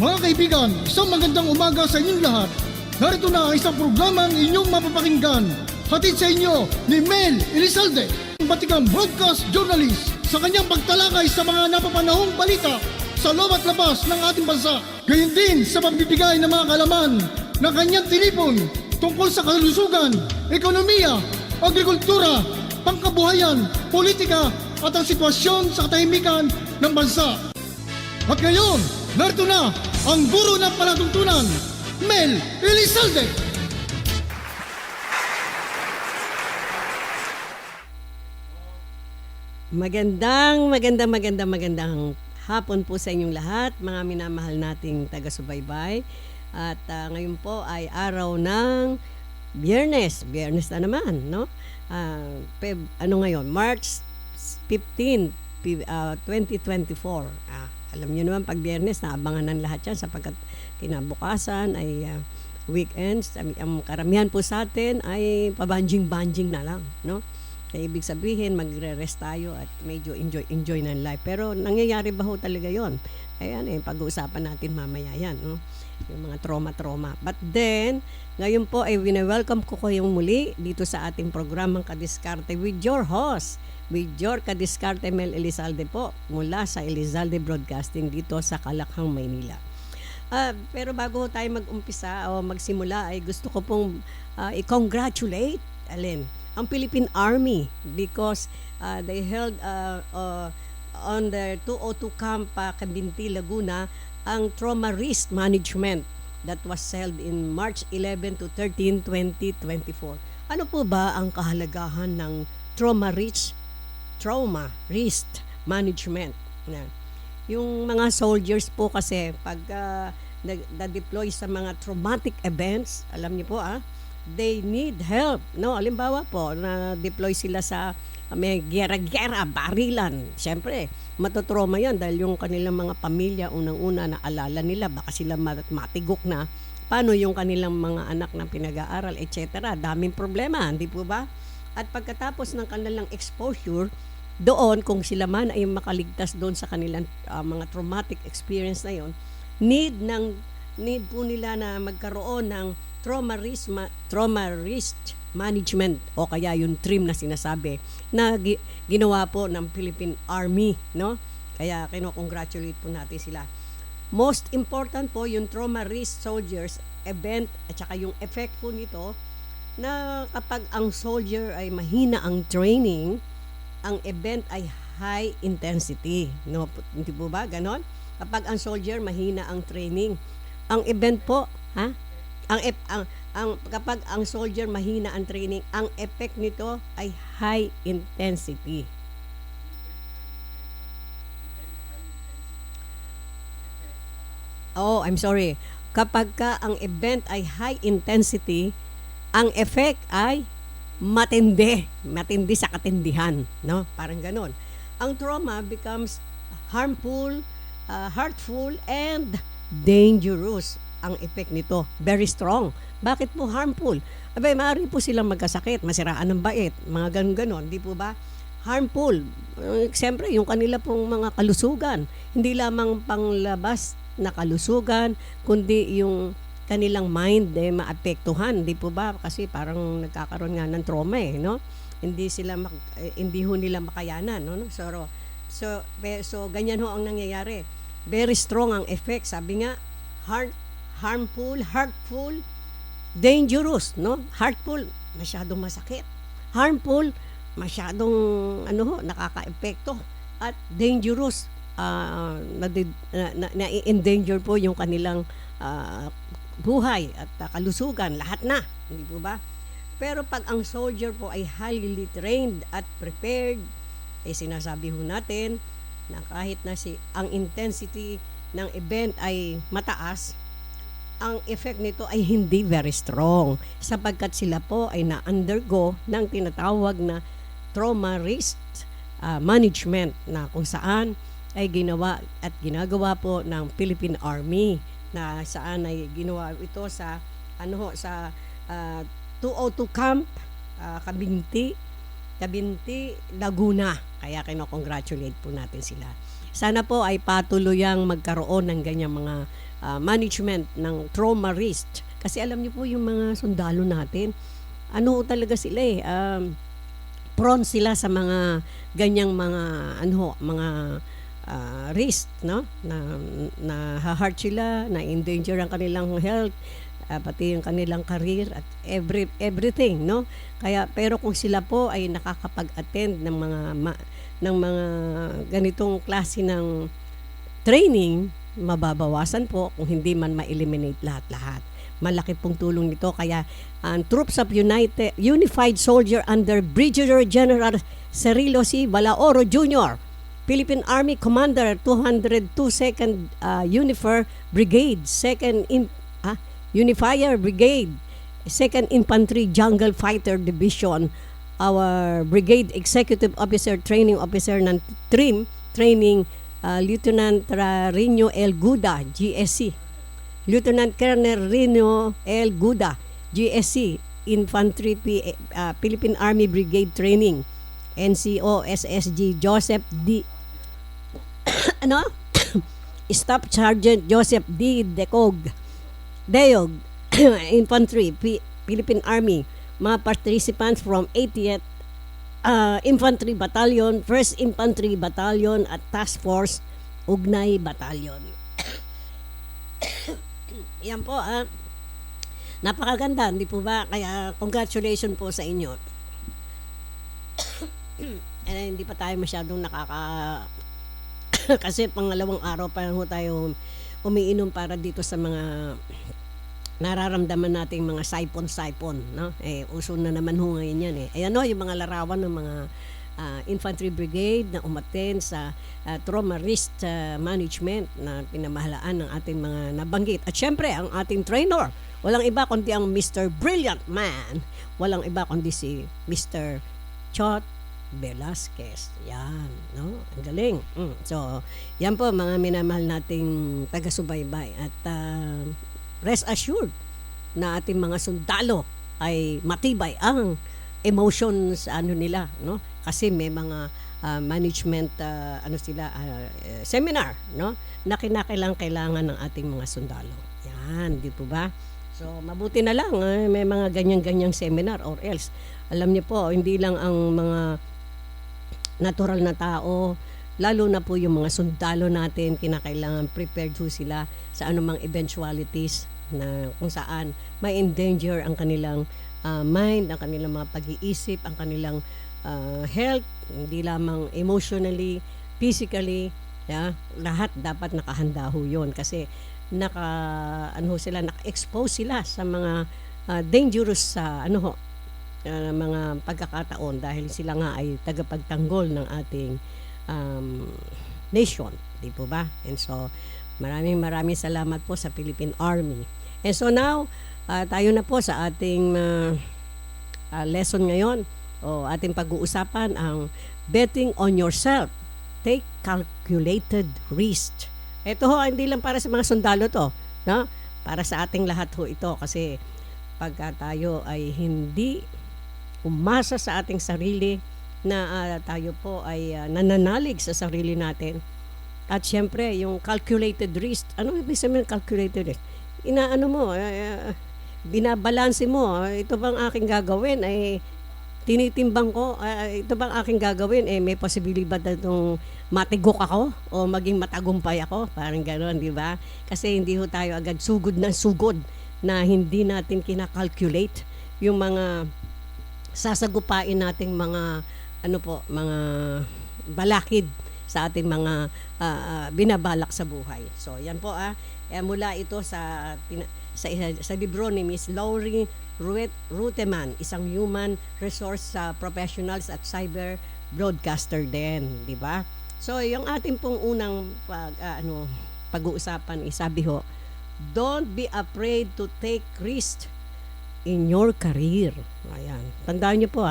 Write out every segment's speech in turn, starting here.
Mga kaibigan, isang magandang umaga sa inyong lahat. Narito na ang isang programang inyong mapapakinggan. Hatid sa inyo ni Mel Elizalde, batikang broadcast journalist, sa kanyang pagtalakay sa mga napapanahong balita sa loob at labas ng ating bansa. Gayon din sa pagbibigay ng mga kalaman ng kanyang tinipon tungkol sa kalusugan, ekonomiya, agrikultura, pangkabuhayan, politika at ang sitwasyon sa katahimikan ng bansa. At ngayon, narito na ang guro ng palatuntunan, Mel Elizalde. Magandang hapon po sa inyong lahat, mga minamahal nating taga-subaybay. At ngayon po ay araw ng Biyernes na naman, no? March 15, 2024. Alam niyo naman, pag Biyernes, naabangan ng lahat yan sapagkat kinabukasan ay weekends. Ang karamihan po sa atin ay pabanjing-banjing na lang, no? Na ibig sabihin, magre-rest tayo at medyo enjoy ng life. Pero nangyayari ba ho talaga yon? Ayan, pag-uusapan natin mamaya yan, no? Yung mga trauma. But then, ngayon po ay wina-welcome ko kayong muli dito sa ating programang Kadiskarte with your host, with your Kadiskarte Mel Elizalde po, mula sa Elizalde Broadcasting dito sa Calakhang, Maynila. Pero bago tayo mag-umpisa o magsimula, ay gusto ko pong i-congratulate, ang Philippine Army because they held on the 202 Camp Cabinti, Laguna, ang trauma risk management that was held in March 11 to 13, 2024. Ano po ba ang kahalagahan ng trauma risk management? Yung mga soldiers po kasi pag na-deploy sa mga traumatic events, alam niyo po they need help, no? Halimbawa po, na-deploy sila sa may gera-gera, barilan. Siyempre, matotrauma yan dahil yung kanilang mga pamilya, unang-una na alala nila, baka sila matigok na. Paano yung kanilang mga anak na pinag-aaral, etc. Daming problema, hindi po ba? At pagkatapos ng kanilang exposure, doon, kung sila man ay makaligtas doon sa kanilang mga traumatic experience na yon, need po nila na magkaroon ng trauma risk management o kaya yung TRIM na sinasabi na ginawa po ng Philippine Army, no? Kaya kino-congratulate po natin sila. Most important po yung trauma risk soldiers event at saka yung effect po nito na kapag ang soldier ay mahina ang training, ang event ay high intensity, no? Hindi po ba ganon? Kapag ang soldier mahina ang training, ang event po, kapag ang soldier mahina ang training, ang effect nito ay high intensity. I'm sorry. Kapag ang event ay high intensity, ang effect ay matindi sa katindihan, no? Parang ganon. Ang trauma becomes harmful, hurtful, and dangerous. Ang effect nito, very strong. Bakit po harmful? Maaari po silang magkasakit, masiraan ng bait, mga ganon, di po ba? Harmful, siyempre yung kanila pong mga kalusugan, hindi lamang panglabas na kalusugan, kundi yung kanilang mind maapektuhan, di po ba? Kasi parang nagkakaroon nga ng trauma, no? Hindi ho nila makayanan, no? So ganyan ho ang nangyayari. Very strong ang effect, sabi nga, harmful, hurtful, dangerous, no? Hurtful, masyadong masakit. Harmful, masyadong nakaka-epekto. At dangerous, na-endanger po yung kanilang buhay at kalusugan, lahat na, hindi po ba? Pero pag ang soldier po ay highly trained at prepared, sinasabi ho natin na kahit na ang intensity ng event ay mataas, ang effect nito ay hindi very strong sapagkat sila po ay na-undergo ng tinatawag na trauma risk management na kung saan ay ginawa at ginagawa po ng Philippine Army na saan ay ginawa ito sa 202 Camp Cabinti, Laguna. Kaya kino-congratulate po natin sila. Sana po ay patuluyang magkaroon ng ganyang mga management ng trauma risk. Kasi alam niyo po yung mga sundalo natin, ano talaga sila prone sila sa mga ganyang mga risk, no, na heart sila, na endanger ang kanilang health, pati yung kanilang career at everything, no. Kaya pero kung sila po ay nakakapag-attend ng mga ganitong klase ng training, mababawasan po kung hindi man ma-eliminate lahat-lahat. Malaki pong tulong nito. Kaya ang Troops of Unified Soldier under Brigadier General Cirilo C. Balaoro Jr., Philippine Army Commander 202 2nd Unifier Brigade, 2nd Unifier Brigade, 2nd Infantry Jungle Fighter Division, our Brigade Executive Officer, Training Officer ng TRIM, Training Lieutenant Rino L. Guda, GSC, Lieutenant Colonel Rino L. Guda, GSC, Infantry Philippine Army Brigade Training, NCO SSG Joseph D. Staff Sergeant Joseph D. Deog, Infantry Philippine Army, mga participants from 80th Infantry Battalion, 1st Infantry Battalion at Task Force Ugnay Battalion. Yan po, napakaganda, hindi po ba? Kaya congratulations po sa inyo. Hindi pa tayo masyadong kasi pangalawang araw pa lang tayo umiinom para dito sa mga nararamdaman nating mga saipon-saipon, no? Uso na naman ho ngayon yan Ayan yung mga larawan ng mga Infantry Brigade na umattend sa trauma risk management na pinamahalaan ng ating mga nabanggit. At syempre, ang ating trainer, walang iba kundi ang Mr. Brilliant Man. Walang iba kundi si Mr. Chot Velasquez. Yan, no? Ang galing. So, yan po mga minamahal nating taga-subaybay. At rest assured na ating mga sundalo ay matibay ang emotions nila, no? Kasi may mga management seminar, no, na kailangan ng ating mga sundalo. Yan, di po ba? So mabuti na lang may mga ganyan-ganyang seminar, or else alam niyo po, hindi lang ang mga natural na tao, lalo na po yung mga sundalo natin, kinakailangan prepared ho sila sa anumang eventualities na kung saan may endanger ang kanilang mind, ang kanilang mga pag-iisip, ang kanilang health, hindi lamang emotionally, physically, lahat dapat nakahanda ho yun kasi naka-expose sila sa mga dangerous mga pagkakataon dahil sila nga ay tagapagtanggol ng ating nation, di po ba? And so maraming salamat po sa Philippine Army. And so now tayo na po sa ating lesson ngayon, o ating pag-uusapan ang betting on yourself. Take calculated risk. Ito ho, hindi lang para sa mga sundalo to, no? Para sa ating lahat ho ito kasi pagka tayo ay hindi umasa sa ating sarili na tayo po ay nananalig sa sarili natin. At syempre, yung calculated risk. Ano ibig sabihin ng calculated risk? Binabalanse mo. Ito bang aking gagawin? Tinitimbang ko, ito bang aking gagawin, may posibilidad na itong matigok ako o maging matagumpay ako, parang gano'n, di ba? Kasi hindi ho tayo agad sugod na hindi natin kinakalculate yung mga sasagupain nating mga mga balakid sa ating mga binabalak sa buhay. So yan po mula ito sa libro ni Miss Laurie Ruteman, isang human resource professionals at cyber broadcaster din, di ba? So yung ating pong unang pag-uusapan sabi ho, don't be afraid to take risk in your career. Ayan. Tandaan niyo po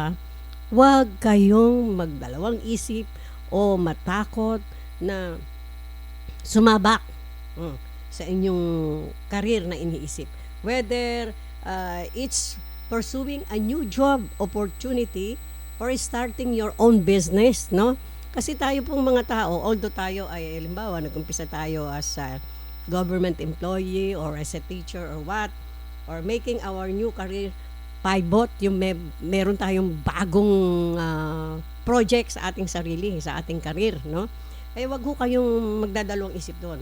huwag kayong magdalawang isip o matakot na sumabak sa inyong career na iniisip. Whether it's pursuing a new job opportunity or starting your own business, no? Kasi tayo pong mga tao, although tayo ay halimbawa nag-umpisa tayo as government employee or as a teacher or what, or making our new career pivot, yung meron tayong bagong project sa ating sarili, sa ating career, no? Eh, wag ho kayong magdadalawang isip doon.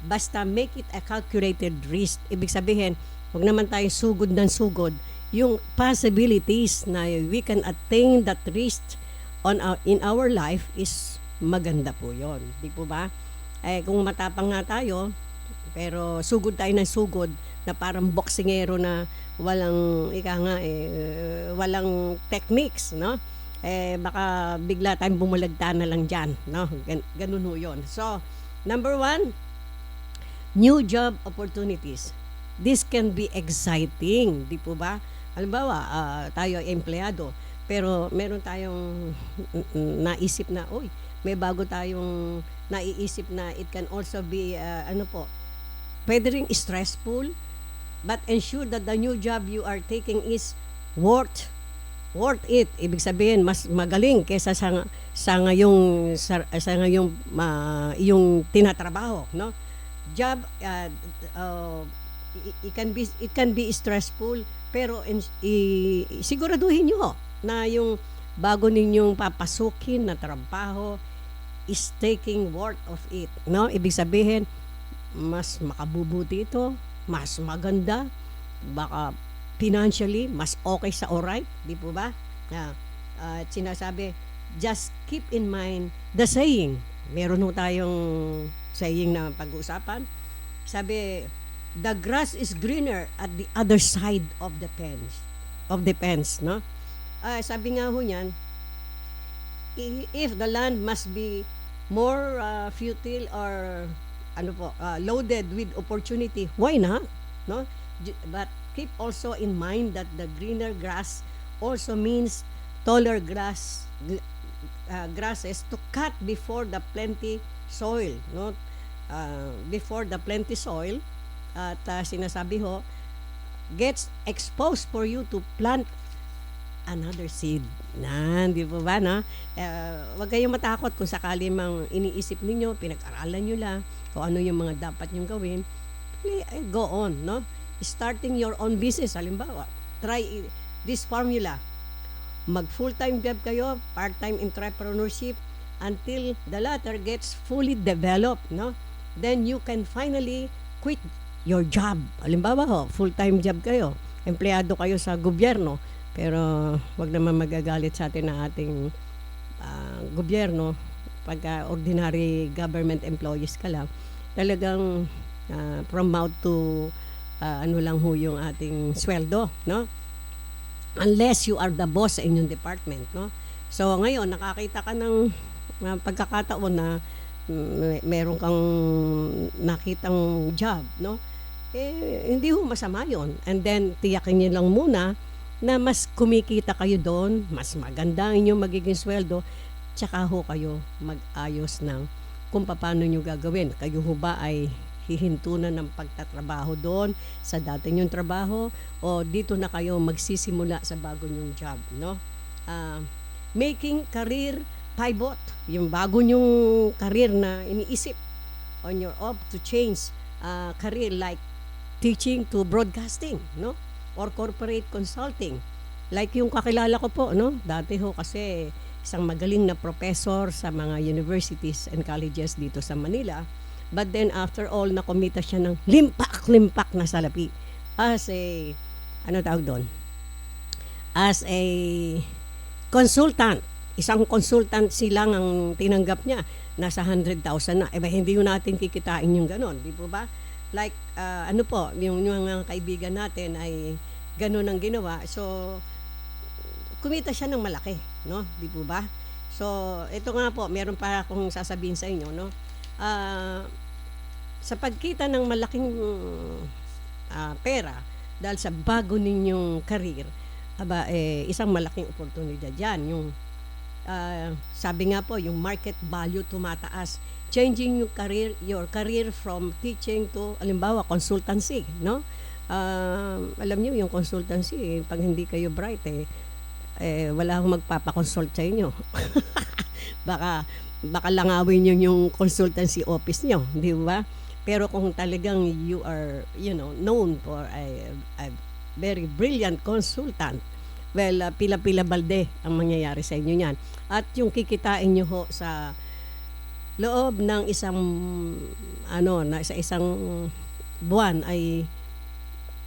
Basta make it a calculated risk. Ibig sabihin, wag naman tayo sugod ng sugod. Yung possibilities na we can attain that risk in our life is maganda po yon, di po ba? Eh, kung matapang nga tayo, pero sugod tayo ng sugod na parang boksingero na walang walang techniques, no? Eh, baka bigla tayong bumulagta na lang dyan, no? Ganun ho yun. So, number 1, new job opportunities. This can be exciting, di po ba? Halimbawa, tayo ay empleyado, pero meron tayong naisip na, may bago tayong naiisip na it can also be, pwede ring stressful, but ensure that the new job you are taking is worth it. Ibig sabihin, mas magaling kaysa sa ngayong yung tinatrabaho, no? Job, it can be stressful, pero siguraduhin nyo na yung bago ninyong papasukin na trabaho is taking worth of it, no? Ibig sabihin, mas makabubuti ito, mas maganda, baka financially mas okay sa alright, di po ba? Sinasabi, just keep in mind the saying. Meron ho tayong saying na pag-uusapan. Sabi, the grass is greener at the other side of the fence, no? Sabi nga ho niyan, if the land must be more fertile or loaded with opportunity, why not, no? But keep also in mind that the greener grass also means taller grasses to cut before the plenty soil, no? Before the plenty soil at sinasabi ho gets exposed for you to plant another seed. Di po ba, no? Huwag kayong matakot kung sakali mang iniisip ninyo, pinag-aralan nyo lang kung ano yung mga dapat nyong gawin. Go on, no? Starting your own business, halimbawa, try this formula. Mag full-time job kayo, part-time entrepreneurship, until the latter gets fully developed, no? Then you can finally quit your job. Halimbawa ho, full-time job kayo, empleyado kayo sa gobyerno, pero wag naman magagalit sa atin na ating gobyerno pagka ordinary government employees ka lang. Talagang from mouth to lang ho yung ating sweldo, no? Unless you are the boss sa inyong department, no? So ngayon nakakita ka ng pagkakataon na meron kang nakitang job, no? Hindi ho masama yon. And then tiyakin niyo lang muna na mas kumikita kayo doon, mas maganda ang inyong magiging sweldo, tsaka ho kayo mag-ayos ng kung paano nyo gagawin. Kayo ho ba ay hihinto na ng pagtatrabaho doon sa dati nyong trabaho o dito na kayo magsisimula sa bago nyong job, no? Making career pivot, yung bago nyong career na iniisip on your off to change career like teaching to broadcasting, no? Or corporate consulting. Like yung kakilala ko po, no? Dati ho kasi isang magaling na professor sa mga universities and colleges dito sa Manila. But then after all, nakomita siya ng limpak na salapi as a, tawag doon? As a consultant. Isang consultant silang ang tinanggap niya. Nasa 100,000 na. Hindi yun natin kikitain yung ganon. Di po ba? Like, yung mga kaibigan natin ay ganon ang ginawa. So, kumita siya ng malaki. No? Di po ba? So, ito nga po, meron pa akong sasabihin sa inyo, no? Sa pagkita ng malaking pera dahil sa bago ninyong career, isang malaking oportunidad yan. Yung sabi nga po, yung market value tumataas. Changing your career from teaching to, alimbawa, consultancy, no? Alam niyo yung consultancy, pag hindi kayo bright, wala akong magpapakonsult sa inyo. baka langawin nyo yung consultancy office nyo, di ba? Pero kung talagang you are, known for a very brilliant consultant, well, pila-pila balde ang mangyayari sa inyo yan. At yung kikitain nyo ho sa loob ng isang, sa isang buwan ay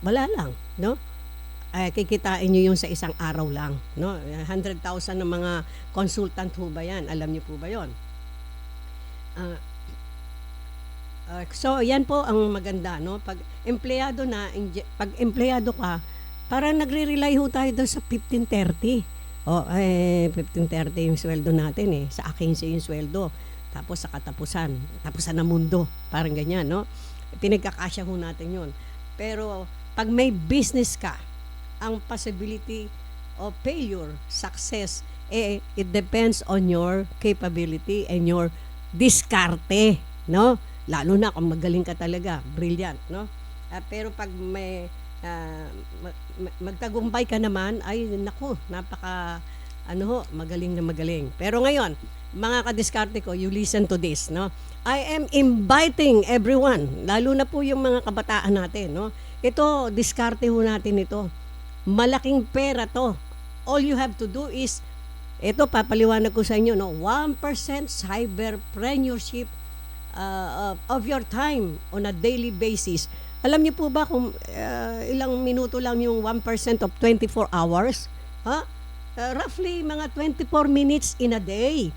wala lang, no? Ay, kikitain nyo yung sa isang araw lang, no? 100,000 ng mga consultant ho ba yan? Alam niyo po ba yon? So, yan po ang maganda, no? Pag empleyado ka, parang nagre-rely ho tayo doon sa 1530. 1530 yung sweldo natin eh. Sa 15 yung sweldo. Tapos sa tapusan ng mundo. Parang ganyan, no? Pinagkakasya ho natin yun. Pero, pag may business ka, ang possibility of failure, success, it depends on your capability and your diskarte, no? Lalo na kung magaling ka talaga, brilliant, no? Pero pag may magtagumpay ka naman, ay naku, magaling na magaling. Pero ngayon, mga kadiskarte ko, you listen to this, no? I am inviting everyone, lalo na po yung mga kabataan natin, no? Ito, diskarte ho natin ito. Malaking pera to. All you have to do is, ito, papaliwanag ko sa inyo, no? 1% cyberpreneurship of your time on a daily basis. Alam niyo po ba kung ilang minuto lang yung 1% of 24 hours? Roughly mga 24 minutes in a day.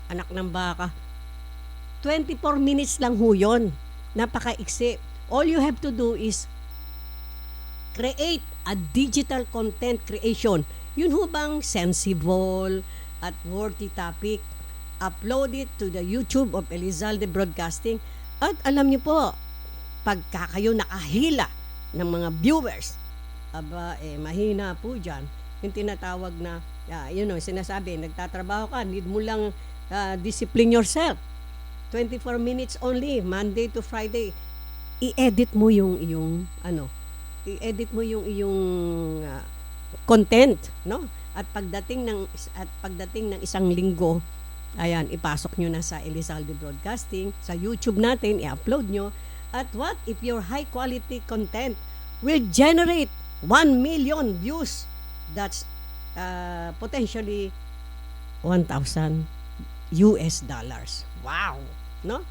Anak ng baka. 24 minutes lang ho yun. Napakaiksi. All you have to do is create a digital content creation. Yun ho bang sensible at worthy topic? Upload it to the YouTube of Elizalde Broadcasting. At alam niyo po, pagka kayo nakahila ng mga viewers, mahina po dyan. Yung tinatawag na, sinasabi, nagtatrabaho ka, need mo lang discipline yourself. 24 minutes only, Monday to Friday. I-edit mo yung iyong content, no? At pagdating ng isang linggo, ayan, ipasok nyo na sa Elizalde Broadcasting, sa YouTube natin, i-upload nyo. At what if your high quality content will generate 1 million views? That's potentially $1,000. Wow! No?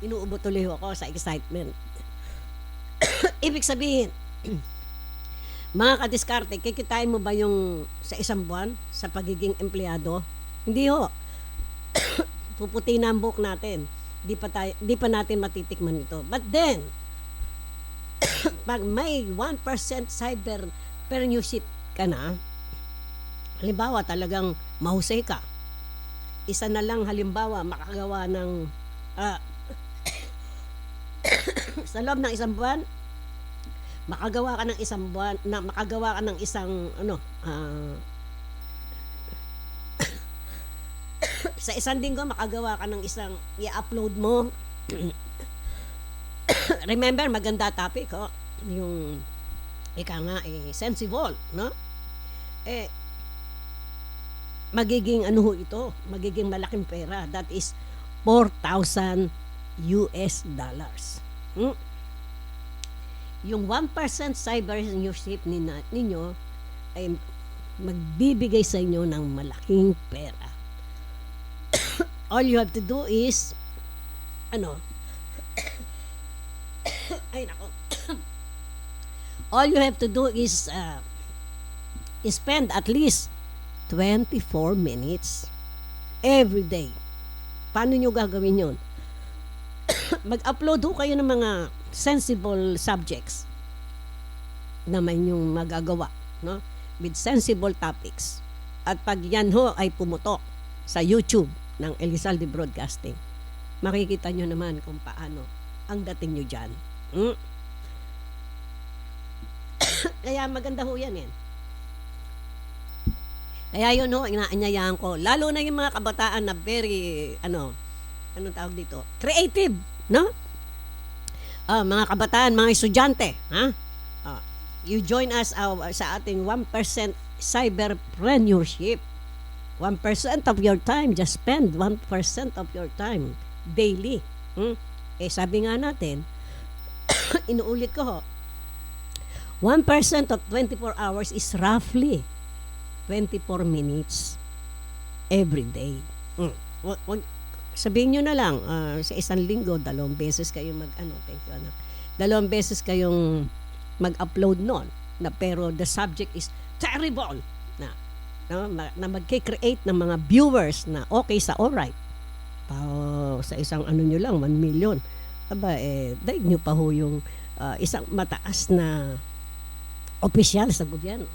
Inuubo tuloy ako sa excitement. Ibig sabihin, mga kadiskarte, kikitain mo ba yung sa isang buwan sa pagiging empleyado? Hindi ho. Puputi na ang buhok natin. Di pa natin matitikman ito. But then, pag may 1% cyberpreneurship ka na, halimbawa talagang mahusay ka, isa na lang halimbawa makagawa ng sa loob ng isang buwan, makagawa ka ng isang sa isang linggo makagawa ka ng isang i-upload mo. Remember, maganda topic, yung sensible, no? Magiging ito, magiging malaking pera. That is $4,000. Yung 1% cyberpreneurship ninyo ay magbibigay sa inyo ng malaking pera. All you have to do is all you have to do is spend at least 24 minutes every day. Paano nyo gagawin yun? Mag-upload ho kayo ng mga sensible subjects na may yung magagawa, no? With sensible topics. At pag yan ho ay pumutok sa YouTube ng Elizalde Broadcasting, makikita nyo naman kung paano ang dating nyo dyan. Kaya maganda ho yan. Kaya yun ho, inaanyayahan ko. Lalo na yung mga kabataan na very, anong tawag dito? Creative, no? Mga kabataan, mga estudyante, you join us sa ating 1% cyberpreneurship. 1% of your time, just spend 1% of your time daily. Sabi nga natin, inuulit ko ho, 1% of 24 hours is roughly 24 minutes every day. Sabihin nyo na lang, sa isang linggo, 2 beses kayo thank you anak, 2 beses kayong mag-upload nun, pero the subject is terrible, na magkikreate ng mga viewers na okay sa alright. Sa isang nyo lang, 1 million. Daig nyo pa ho yung isang mataas na opisyal sa gobyerno.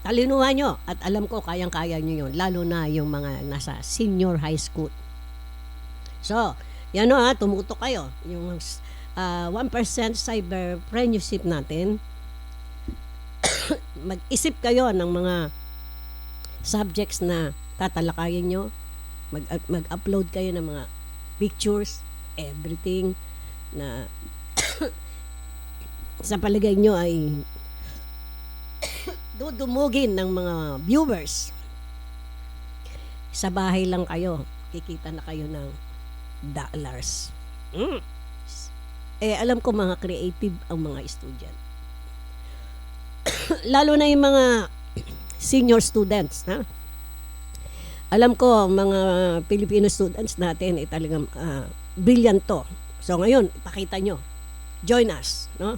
Talinuhan nyo, at alam ko kayang-kaya nyo yun, lalo na yung mga nasa senior high school. So, yan tumutok kayo. Yung 1% cyberpreneurship natin, mag-isip kayo ng mga subjects na tatalakayin nyo, mag-upload kayo ng mga pictures, everything na sa palagay nyo ay dudumugin ng mga viewers. Sa bahay lang kayo, kikita na kayo ng dollars. Alam ko mga creative ang mga student. Lalo na yung mga senior students, alam ko mga Filipino students natin ay talagang brilliant to. So ngayon, ipakita nyo. Join us, no?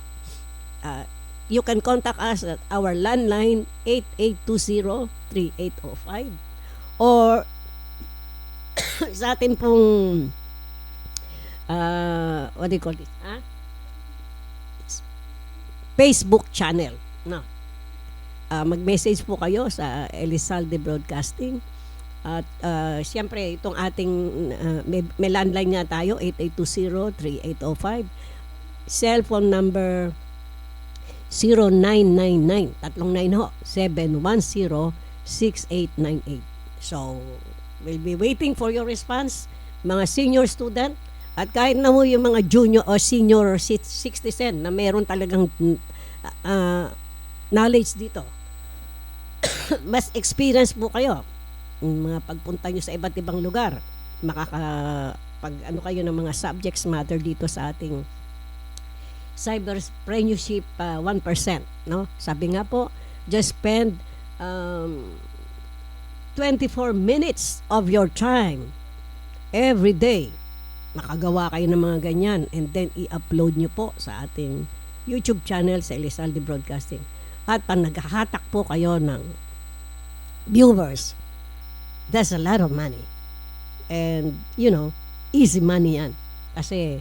You can contact us at our landline 8820-3805 or sa atin pong what do you call this? Facebook channel, no? Mag-message po kayo sa Elizalde Broadcasting at siyempre itong ating may landline nga tayo 8820-3805, cellphone number 0999 710-6898. So we'll be waiting for your response, mga senior student, at kahit na mo yung mga junior o senior citizen na meron talagang knowledge dito. Mas experience po kayo mga pagpunta nyo sa iba't ibang lugar, pag kayo ng mga subjects matter dito sa ating cyberpreneurship 1%, no? Sabi nga po, just spend 24 minutes of your time every day. Makagawa kayo ng mga ganyan and then i-upload nyo po sa ating YouTube channel sa Elizalde Broadcasting. At pag naghahatak po kayo ng viewers, that's a lot of money. And, easy money yan. Kasi,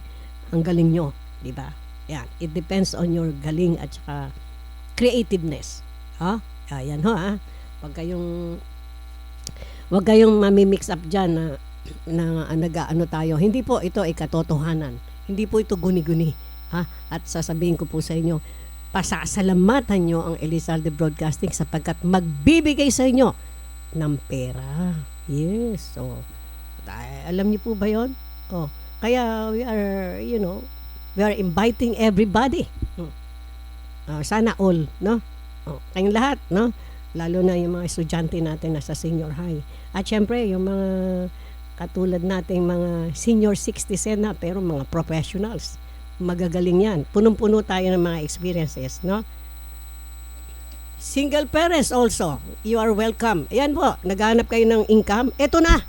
ang galing nyo, di ba? Yan. It depends on your galing at saka creativeness. Ayan ho, Wag kayong mamimix up dyan na nag-ano tayo. Hindi po ito ay katotohanan. Hindi po ito guni-guni. At sasabihin ko po sa inyo, pasasalamatan nyo ang Elizalde Broadcasting sapagkat magbibigay sa inyo ng pera. Yes. So, alam niyo po ba yun? Kaya we are, we are inviting everybody. Sana all, no? Kayong lahat, no? Lalo na yung mga estudyante natin na sa senior high. At syempre, yung mga katulad nating mga senior 60s na pero mga professionals. Magagaling yan. Punong-puno tayo ng mga experiences, no? Single parents also, you are welcome. Ayan po, naghahanap kayo ng income. Ito na,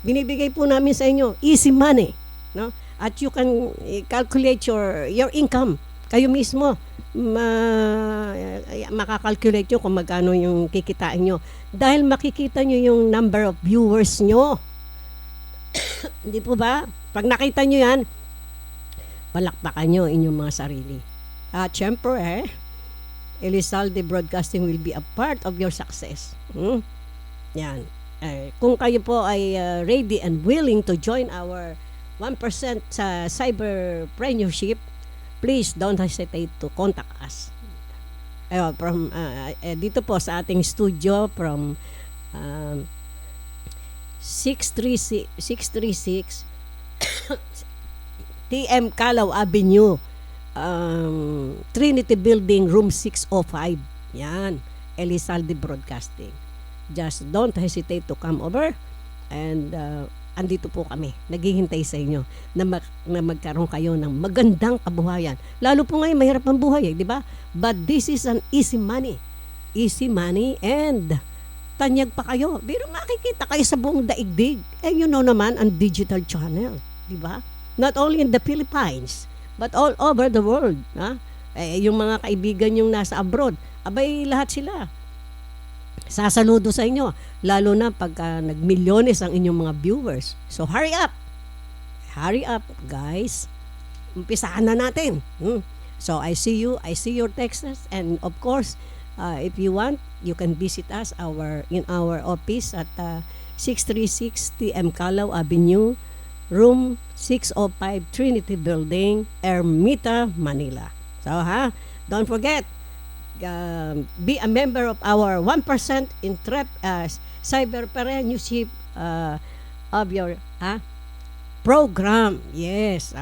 binibigay po namin sa inyo, easy money, no? At you can calculate your income. Kayo mismo, makakalculate nyo kung magkano yung kikitain nyo. Dahil makikita nyo yung number of viewers nyo. Hindi po ba? Pag nakita nyo yan, palakpakan nyo inyong mga sarili. At syempre, Elizalde Broadcasting will be a part of your success. Yan. Kung kayo po ay ready and willing to join our 1% sa cyberpreneurship, please don't hesitate to contact us. Dito po sa ating studio from 636 TM Calao Avenue, Trinity Building, room 605. Yan, Elizalde Broadcasting. Just don't hesitate to come over And andito po kami, naghihintay sa inyo na magkaroon kayo ng magandang kabuhayan. Lalo po ngayon, mahirap ang buhay, di ba? But this is an easy money. Easy money and tanyag pa kayo. Pero makikita kayo sa buong daigdig. You know naman, ang digital channel, di ba? Not only in the Philippines, but all over the world. Ha? Yung mga kaibigan yung nasa abroad, abay lahat sila sasaludo sa inyo, lalo na pagka nagmilyones ang inyong mga viewers. So hurry up guys, umpisahan na natin. So I see your texts, and of course if you want, you can visit us in our office at 636 TM Calao Avenue, room 605, Trinity Building, Ermita, Manila. So don't forget, be a member of our 1% cyberpreneurship of your program. Yes.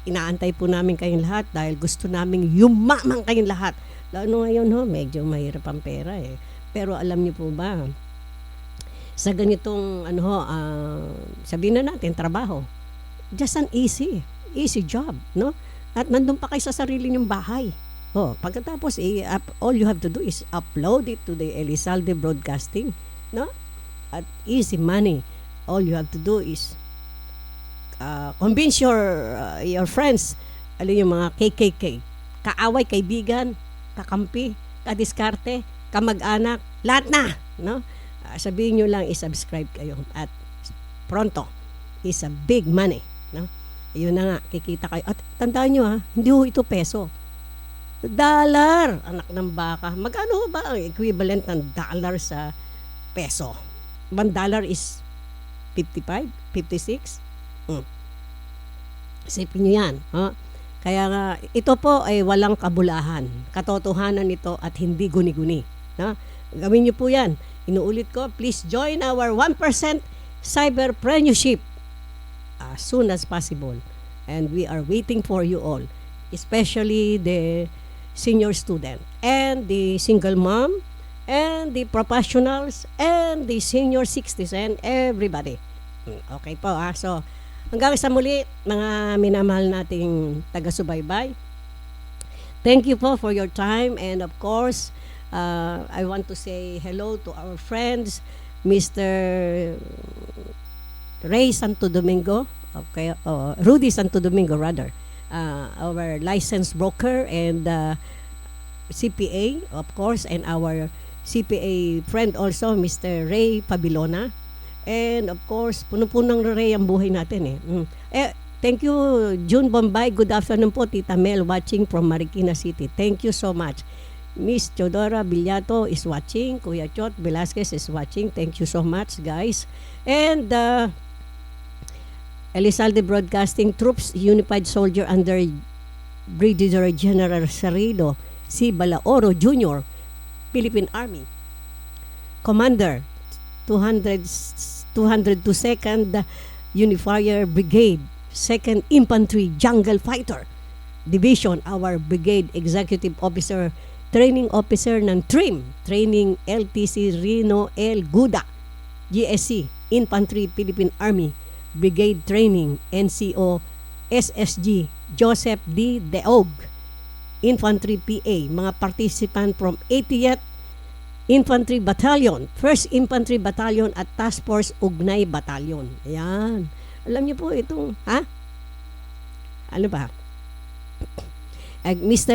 Inaantay po namin kayong lahat dahil gusto namin yumaman kayong lahat. Lalo ngayon medyo mahirap ang pera eh. Pero alam niyo po ba, sa ganitong sabihin na natin trabaho, just an easy job, no? At nandun pa kayo sa sarili niyong bahay. Pagkatapos all you have to do is upload it to the Elizalde Broadcasting, no? At easy money. All you have to do is convince your friends, yung mga KKK, kaaway, kaibigan, kakampi, kadiskarte, kamag-anak, lahat na, no? Sabihin nyo lang i-subscribe kayo at pronto is a big money, no? Yun na nga, kikita kayo. At tandaan nyo hindi ito peso. Dollar, anak ng baka. Magkano ba ang equivalent ng dollar sa peso? $1 is 55, 56. Isipin nyo yan. Kaya nga, ito po ay walang kabulahan. Katotohanan ito at hindi guni-guni. Gawin nyo po yan. Inuulit ko, please join our 1% cyberpreneurship as soon as possible. And we are waiting for you all. Especially the senior student and the single mom and the professionals and the senior 60s and everybody. Okay po So hanggang sa muli, mga minamahal nating taga-subaybay, thank you po for your time. And of course, I want to say hello to our friends, Mr. Ray Santo Domingo, Rudy Santo Domingo rather, our licensed broker and CPA, of course, and our CPA friend also, Mr. Ray Pabilona. And of course, puno-punong Ray ang buhay natin thank you, June Bombay. Good afternoon po, Tita Mel, watching from Marikina City. Thank you so much. Miss Teodora Villato is watching. Kuya Chot Velasquez is watching. Thank you so much, guys. And Elizalde Broadcasting Troops Unified Soldier under Brigadier General Cerrillo C. Balaoro Jr., Philippine Army Commander 202nd Unifier Brigade, 2nd Infantry Jungle Fighter Division, our Brigade Executive Officer, Training Officer ng TRIM, Training LTC Rino L. Guda, GSC, Infantry Philippine Army, Brigade Training, NCO, SSG, Joseph D. Deog, Infantry PA, mga participant from 80th Infantry Battalion, 1st Infantry Battalion at Task Force Ugnay Battalion. Ayan. Alam niyo po itong, ano ba? Miss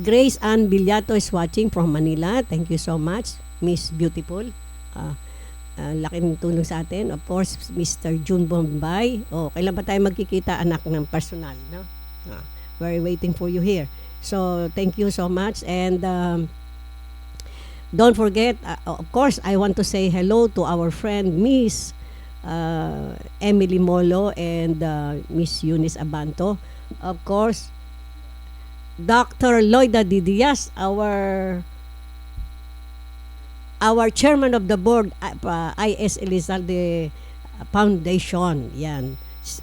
Grace Ann Villato is watching from Manila. Thank you so much, Miss Beautiful. Laking tulong sa atin. Of course, Mr. June Bombay. Kailan pa tayo magkikita, anak ng personal, no? We're waiting for you here. So, thank you so much. And don't forget, of course, I want to say hello to our friend, Miss Emily Molo and Miss Eunice Abanto. Of course, Dr. Loida D. Diaz, our chairman of the board, IS Elizalde Foundation. Yan.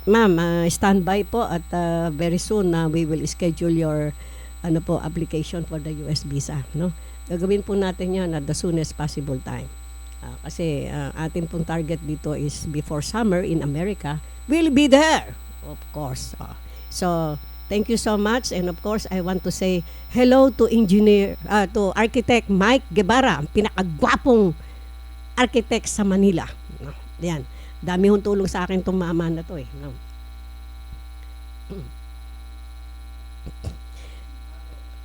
Ma'am, standby po at very soon we will schedule your application for the US visa, no? Gagawin po natin yan at the soonest possible time. Kasi atin pong target dito is before summer in America, we'll be there, of course. So, thank you so much. And of course, I want to say hello to to Architect Mike Guevara, ang pinakagwapong architect sa Manila. No? Yan. Dami hong tulong sa akin itong mama na to eh. No?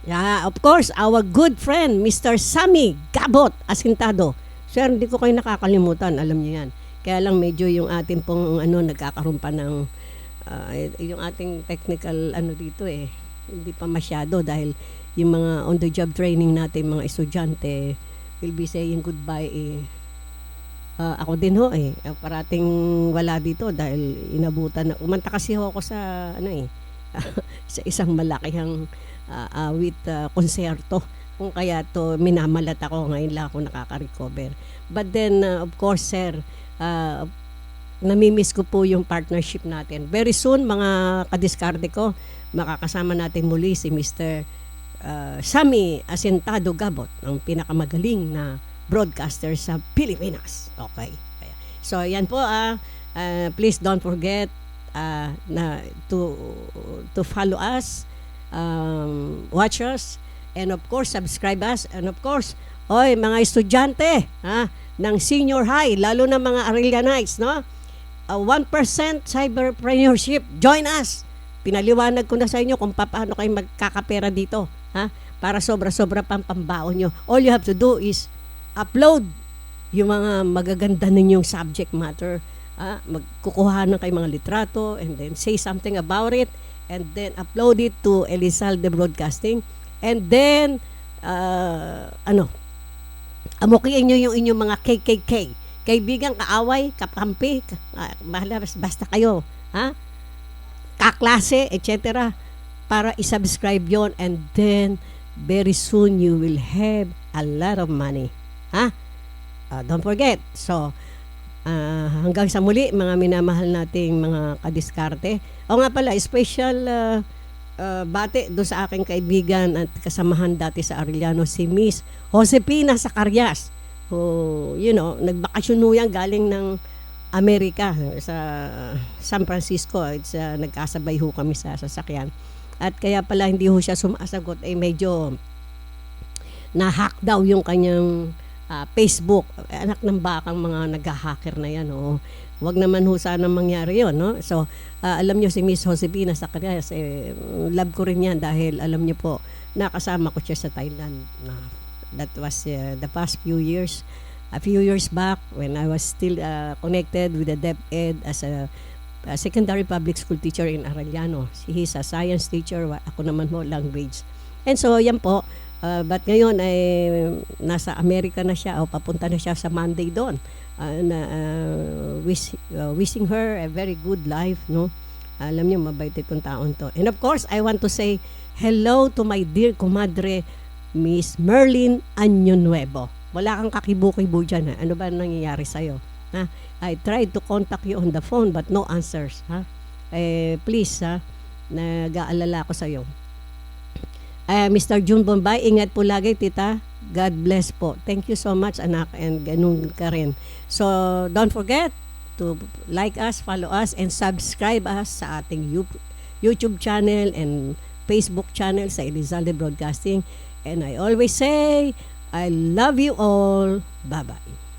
Yeah, of course, our good friend, Mr. Sammy Gabot Asintado. Sir, hindi ko kayo nakakalimutan, alam niyo yan. Kaya lang medyo yung ating pong nagkakaroon pa ng yung ating technical dito hindi pa masyado dahil yung mga on the job training natin mga estudyante will be saying goodbye ako din parating wala dito dahil inabutan na umanta kasi ako sa sa isang malakihang awit konserto kung kaya to minamalat ako ngayon lang ako nakaka-recover. But then of course sir, namimiss ko po yung partnership natin. Very soon mga kadiskarte ko, makakasama natin muli si Mr. Sammy Asintado Gabot, ang pinakamagaling na broadcaster sa Pilipinas. Okay. So yan po please don't forget na to follow us, watch us, and of course subscribe us, and of course mga estudyante ng senior high, lalo na mga Arellanites, no? 1% cyberpreneurship, join us. Pinaliwanag ko na sa inyo kung paano kayo magkakapera dito, para sobra-sobra pambaon nyo. All you have to do is upload yung mga magaganda ninyong subject matter, magkukuha na kayo mga litrato and then say something about it and then upload it to Elizalde Broadcasting and then amukiin nyo yung inyong mga KKK, kaibigan, kaaway, kakampi, basta kayo, kaklase, etc. para isubscribe yon and then very soon you will have a lot of money. Don't forget. So, hanggang sa muli, mga minamahal nating mga kadiskarte. O nga pala, special bate do sa aking kaibigan at kasamahan dati sa Arellano, si Miss Josepina Zacarias, who, nagbakasyon yan galing ng Amerika sa San Francisco. Nagkasabay ho kami sa sasakyan. At kaya pala hindi ho siya sumasagot, medyo na-hack daw yung kanyang Facebook. Anak ng bakang mga nag-hacker na yan. Wag naman ho sana mangyari yun, no? So, alam nyo si Miss Josepina Zacarias, love ko rin yan dahil alam nyo po, nakasama ko siya sa Thailand. That was the past few years. A few years back when I was still connected with the DepEd as a secondary public school teacher in Arellano. He's a science teacher, ako naman ho, language. And so, yan po. But ngayon ay nasa Amerika na siya o papunta na siya sa Monday doon. Wishing her a very good life, no? Alam niyo, mabait itong taon to. And of course, I want to say hello to my dear comadre, Miss Merlin Año Nuevo. Wala kang kakibu-kibu dyan, Ano ba nangyayari sa'yo? I tried to contact you on the phone but no answers, please, nag-aalala ko sa'yo. Mr. June Bombay, ingat po lagi, tita. God bless po. Thank you so much, anak, and ganun ka rin. So, don't forget to like us, follow us, and subscribe us sa ating YouTube channel and Facebook channel sa Elizalde Broadcasting. And I always say, I love you all. Bye-bye.